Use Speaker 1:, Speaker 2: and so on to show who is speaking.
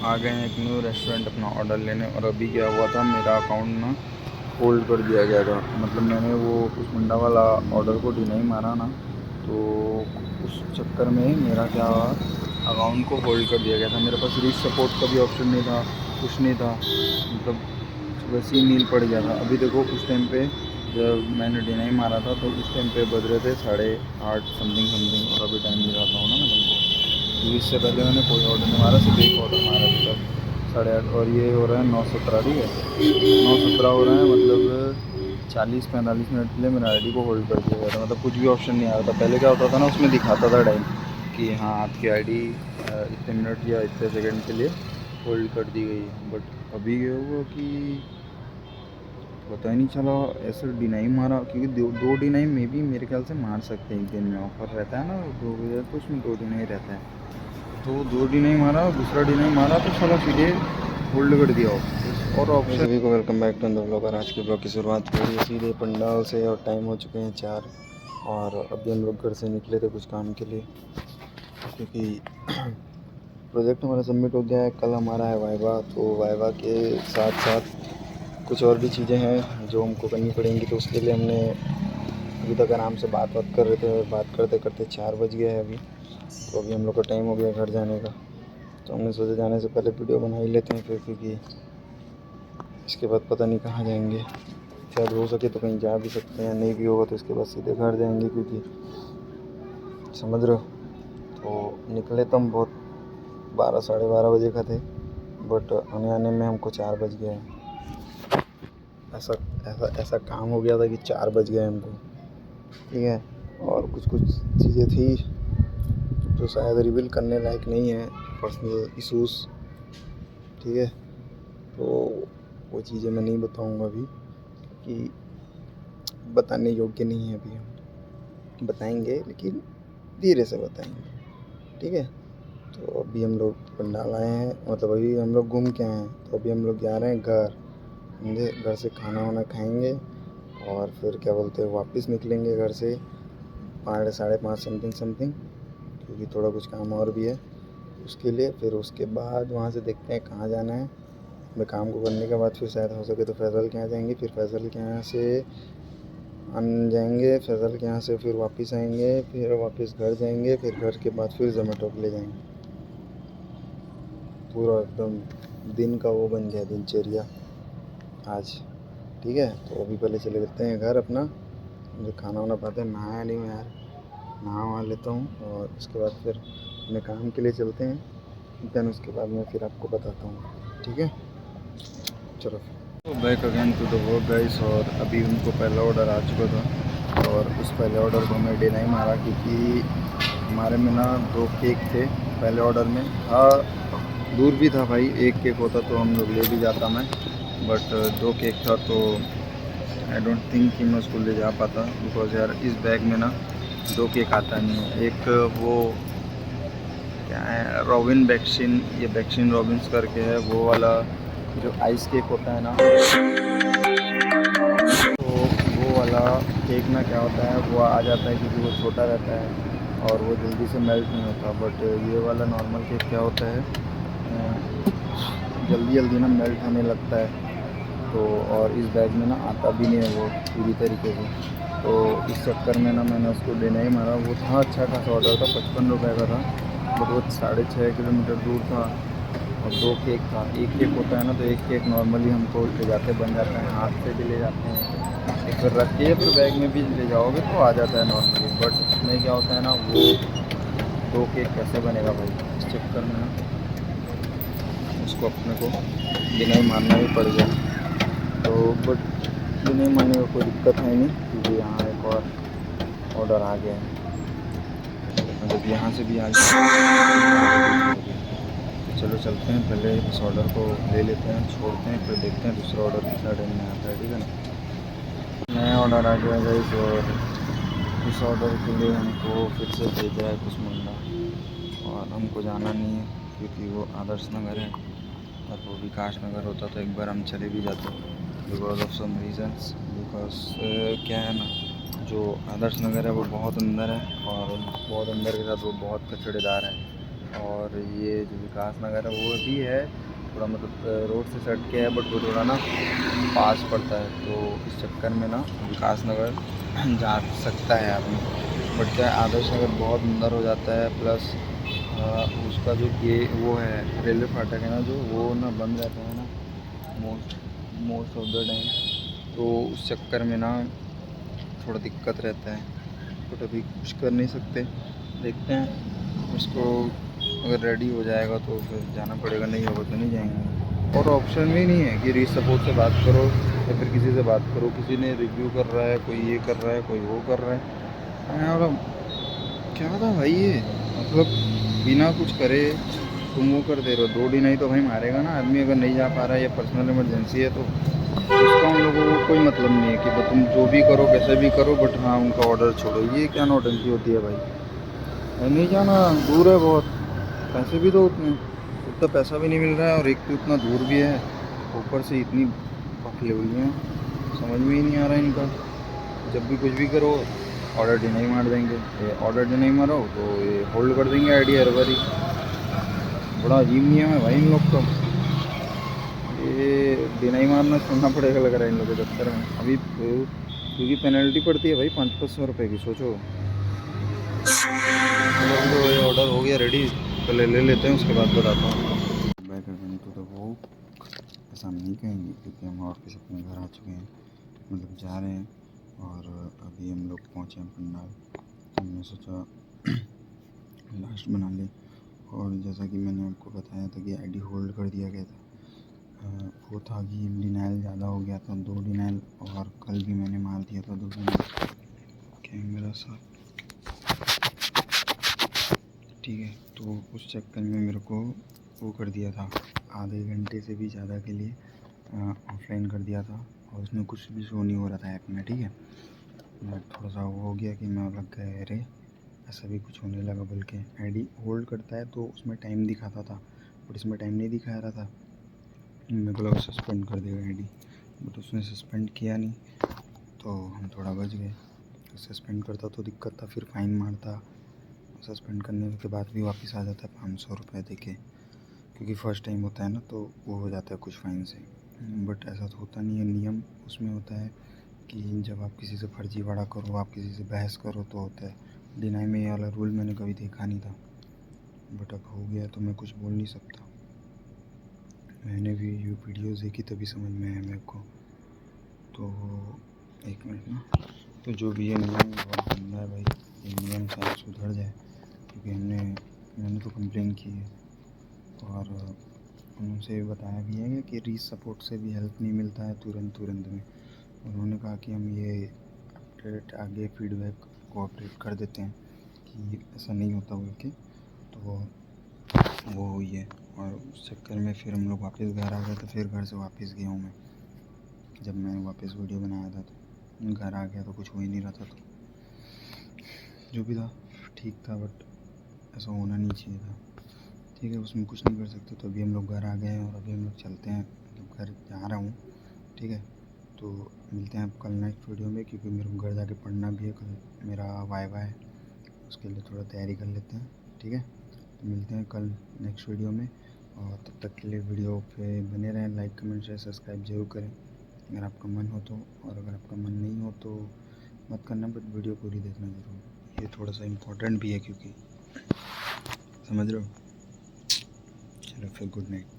Speaker 1: आ गए हैं एक न्यू रेस्टोरेंट अपना ऑर्डर लेने। और अभी क्या हुआ था, मेरा अकाउंट ना होल्ड कर दिया गया था। मतलब मैंने वो उस मुंडा वाला ऑर्डर को डिनाई मारा ना, तो उस चक्कर में मेरा क्या हुआ, अकाउंट को होल्ड कर दिया गया था। मेरे पास रीच सपोर्ट का भी ऑप्शन नहीं था, कुछ नहीं था, मतलब वैसे ही नील पड़ गया था। अभी देखो उस टाइम पे जब मैंने डिनाई मारा था तो उस टाइम पे बज रहे थे 8:30 समथिंग। और अभी टाइम दिखाता हूँ ना मैं तुमको, क्योंकि इससे पहले मैंने कोई ऑर्डर नहीं मारा, सिर्फ एक ऑर्डर मारा अभी तक 8:30। और ये हो रहा है 9:17, ठीक है 9:17 हो रहा है। मतलब 40-45 मिनट के लिए मेरा आईडी को होल्ड कर दिया गया था। मतलब कुछ भी ऑप्शन नहीं आ रहा था। पहले क्या होता था ना, उसमें दिखाता था टाइम कि हाँ आपकी आईडी इतने मिनट या इतने सेकंड के लिए होल्ड कर दी गई है। बट अभी ये हुआ कि पता ही नहीं चला, ऐसे डिनाई मारा। क्योंकि दो डिनाई में भी मेरे ख्याल से मार सकते हैं एक दिन में, ऑफर रहता है ना 2 बजे, तो उसमें 2 डिनाई रहता है। तो 2 डिनाई मारा, दूसरा डिनाई मारा तो साला सीधे होल्ड कर दिया और ऑप्शन। सभी को welcome back to the blogger. आज के ब्लॉग की शुरुआत हो रही है सीधे पंडाल से और टाइम हो चुके हैं 4। और अभी हम लोग घर से निकले थे कुछ काम के लिए, क्योंकि प्रोजेक्ट हमारा सबमिट हो गया है। कल हमारा है वाइवा, तो वाइवा के साथ साथ कुछ और भी चीज़ें हैं जो हमको करनी पड़ेंगी। तो उसके लिए हमने अभी तक आराम से बात कर रहे थे, और बात करते करते 4 बज गए हैं अभी। तो अभी हम लोग का टाइम हो गया घर जाने का। तो हमने सोचा जाने से पहले वीडियो बना ही लेते हैं फिर, क्योंकि इसके बाद पता नहीं कहाँ जाएंगे। शायद हो सके तो कहीं जा भी सकते हैं, नहीं भी होगा तो इसके बाद सीधे घर जाएंगे, क्योंकि समझ रहे हो। तो निकले तो हम बहुत 12-12:30 बजे का थे, बट आने आने में हमको 4 बज गए हैं। ऐसा ऐसा ऐसा काम हो गया था कि 4 बज गए हमको, ठीक है। और कुछ कुछ चीज़ें थी जो शायद रिवील करने लायक नहीं है, पर्सनल इशूज़, ठीक है। तो वो चीज़ें मैं नहीं बताऊंगा अभी, क्योंकि बताने योग्य नहीं है। अभी हम बताएंगे, लेकिन धीरे से बताएंगे, ठीक है। तो अभी हम लोग पंडाल आए हैं, मतलब अभी हम लोग घूम के आए हैं। तो अभी हम लोग जा रहे हैं घर, समझे। घर से खाना वाना खाएंगे और फिर क्या बोलते हैं वापस निकलेंगे घर से 5-5:30 समथिंग, क्योंकि थोड़ा कुछ काम और भी है उसके लिए। फिर उसके बाद वहाँ से देखते हैं कहाँ जाना है। मैं काम को करने के बाद फिर शायद हो सके तो फैज़ल के यहाँ जाएंगे, फिर फैज़ल के यहाँ से जाएंगे, फैज़ल के यहाँ से फिर वापस आएंगे, फिर वापस घर जाएंगे, फिर घर के बाद फिर जोमेटो पे ले जाएंगे। पूरा एकदम दिन का वो बन गया दिनचर्या आज, ठीक है। तो अभी पहले चले जाते हैं घर अपना, मुझे खाना वाना पाते हैं। नहाया नहीं हूँ यार, नहा वहा लेता हूँ और उसके बाद फिर अपने काम के लिए चलते हैं। देन उसके बाद मैं फिर आपको बताता हूँ, ठीक है। चलो तो back again to the work guys. और अभी उनको पहला ऑर्डर आ चुका था, और उस पहले ऑर्डर को मैं डिनाई मारा, क्योंकि हमारे में ना 2 केक थे पहले ऑर्डर में। हाँ दूर भी था भाई, 1 केक होता तो हम लोग ले भी जाता मैं, बट 2 केक था तो आई डोंट थिंक कि मैं उसको ले जा पाता। बिकॉज यार इस बैग में ना 2 केक आता नहीं है। एक वो क्या है, रॉबिन बैक्सिन, ये बैक्सिन रॉबिन्स करके है, वो वाला जो आइस केक होता है ना, तो वो वाला केक ना क्या होता है, वो आ जाता है क्योंकि वो छोटा रहता है और वो जल्दी से मेल्ट नहीं होता। बट ये वाला नॉर्मल केक क्या होता है, जल्दी जल्दी ना मेल्ट होने लगता है। तो और इस बैग में ना आता भी नहीं है वो पूरी तरीके से। तो इस चक्कर में ना मैंने उसको देना ही मारा। वो था अच्छा खासा ऑर्डर था, 55 रुपये का था, बट वो 6.5 किलोमीटर दूर था और 2 केक था। 1 केक होता है ना, तो 1 केक नॉर्मली हमको ले जाते बन जाता है, हाथ से भी ले जाते हैं, एक फिर रख के फिर बैग में भी ले जाओगे तो आ जाता है नॉर्मली। बट उसमें क्या होता है ना, वो 2 केक कैसे बनेगा भाई, इस चक्कर में ना उसको अपने को बिना ही मारना भी पड़ गया। तो बट बिना ही मारने का कोई दिक्कत है नहीं, क्योंकि यहाँ एक और ऑर्डर आ गया है, मतलब यहाँ से भी आ गया। तो चलो चलते हैं, पहले इस ऑर्डर को ले लेते हैं, छोड़ते हैं, फिर देखते हैं दूसरा ऑर्डर कितना टाइम में आता है, ठीक है ना। नया ऑर्डर आ गया गाइस, और इस ऑर्डर के लिए हमको फिर से भेजा है कुछ मुंडा, और हमको जाना नहीं है क्योंकि वो आदर्श नगर है, और वो विकास नगर होता तो एक बार हम चले भी जाते, because of some reasons. Because क्या है ना, जो आदर्श नगर है वो बहुत अंदर है, और बहुत अंदर के साथ वो बहुत कचड़ेदार है। और ये जो विकास नगर है वो भी है थोड़ा मतलब रोड से सट के है, बट वो थोड़ा ना पास पड़ता है, तो इस चक्कर में ना विकास नगर जा सकता है आदमी। बट क्या है, आदर्श नगर बहुत अंदर हो जाता है, प्लस उसका जो ये वो है रेलवे फाटक है ना, जो वो ना बंद रहता है ना most most of the time, तो उस चक्कर में ना थोड़ा दिक्कत रहता है। बट अभी कुछ कर नहीं सकते, देखते हैं उसको, अगर रेडी हो जाएगा तो फिर जाना पड़ेगा, नहीं होगा तो नहीं जाएंगे। और ऑप्शन भी नहीं है कि रीच सपोर्ट से बात करो या फिर किसी से बात करो, किसी ने रिव्यू कर रहा है, कोई ये कर रहा है, कोई वो कर रहा है। मैं बोला क्या था भाई ये, मतलब बिना कुछ करे तुम वो कर दे रहे हो। 2 डिनाई तो भाई मारेगा ना आदमी, अगर नहीं जा पा रहा है या पर्सनल इमरजेंसी है तो उसका उन लोगों को कोई मतलब नहीं है कि तुम जो भी करो कैसे भी करो, बट हाँ उनका ऑर्डर छोड़ो। ये क्या नौटंकी होती है भाई, नहीं जाना, दूर है बहुत, पैसे भी दो उतने, उतना पैसा भी नहीं मिल रहा है और एक तो इतना दूर भी है, ऊपर से इतनी पकड़े हुई हैं, समझ में ही नहीं आ रहा है इनका। जब भी कुछ भी करो ऑर्डर डिनाई मार देंगे, ये ऑर्डर डिनाई मारो तो ये होल्ड कर देंगे आईडी हर बारी। बड़ा अजीब नियम है भाई इन लोग का, ये डिनाई मारना छोड़ना पड़ेगा लग रहा है इन लोग के दफ्तर में अभी क्योंकि पेनल्टी पड़ती है भाई 500-500 रुपये की, सोचो। चलो ये ऑर्डर हो गया रेडी, पहले ले लेते हैं उसके बाद बताता हूँ। Back again to the work, ऐसा हम नहीं कहेंगे क्योंकि हम वापस अपने घर आ चुके हैं, मतलब जा रहे हैं। और अभी हम लोग पहुँचे हैं पंडाल, तो हमने सोचा लास्ट बना ले। और जैसा कि मैंने आपको बताया था कि आईडी होल्ड कर दिया गया था, वो था कि डिनाइल ज़्यादा हो गया था, 2 डिनाइल, और कल भी मैंने मार दिया था 2 डिनाइल। कैमरा साफ, ठीक है। तो उस चक्कर में मेरे को वो कर दिया था, आधे घंटे से भी ज़्यादा के लिए ऑफलाइन कर दिया था, और उसमें कुछ भी शो नहीं हो रहा था ऐप में, ठीक है। मैं थोड़ा सा वो हो गया कि मैं लग गया अरे ऐसा भी कुछ होने लगा, बल्कि आईडी होल्ड करता है तो उसमें टाइम दिखाता था, बट इसमें टाइम नहीं दिखा रहा था। मेरे को लगा सस्पेंड कर देगा आईडी, बट उसने सस्पेंड किया नहीं, तो हम थोड़ा बच गए। सस्पेंड करता तो दिक्कत था, फिर फ़ाइन मारता, सस्पेंड करने के बाद भी वापस आ जाता है 500 रुपये देके, क्योंकि फ़र्स्ट टाइम होता है ना तो वो हो जाता है कुछ फ़ाइन से। बट ऐसा तो होता नहीं है, नियम उसमें होता है कि जब आप किसी से फर्जीवाड़ा करो, आप किसी से बहस करो तो होता है। डिनाई में ये वाला रूल मैंने कभी देखा नहीं था, बट अब हो गया तो मैं कुछ बोल नहीं सकता। मैंने भी ये वीडियोज़ देखी तभी समझ में आया मेरे को। तो एक मिनट ना, तो जो भी ये नियम बहुत गंदा है भाई, ये नियम शायद सुधर जाए, क्योंकि मैंने तो कंप्लेन की है, और उनसे बताया भी है कि रीच सपोर्ट से भी हेल्प नहीं मिलता है तुरंत में। उन्होंने कहा कि हम ये अपडेट आगे फीडबैक को अपडेट कर देते हैं कि ऐसा नहीं होता बोल के, तो वो हुई है। और उस चक्कर में फिर हम लोग वापस घर आ गए, तो फिर घर से वापस गया हूँ मैं। जब मैं वापस वीडियो बनाया था तो घर आ गया तो कुछ हो ही नहीं रहा था, तो जो भी था ठीक था, बट ऐसा होना नहीं चाहिए था, ठीक है। उसमें कुछ नहीं कर सकते, तो अभी हम लोग घर आ गए हैं और अभी हम लोग चलते हैं, मतलब घर जा रहा हूँ, ठीक है। तो मिलते हैं कल नेक्स्ट वीडियो में, क्योंकि मेरे को घर जाके पढ़ना भी है, कल मेरा वाइवा है, उसके लिए थोड़ा तैयारी कर लेते हैं, ठीक है। तो मिलते हैं कल नेक्स्ट वीडियो में, और तब तक के लिए वीडियो पे बने रहें, लाइक कमेंट शेयर सब्सक्राइब जरूर करें अगर आपका मन हो तो, और अगर आपका मन नहीं हो तो मत करना, बट वीडियो पूरी देखना ज़रूर, ये थोड़ा सा इम्पोर्टेंट भी है, क्योंकि समझ रहे हो। चलो फिर गुड नाइट।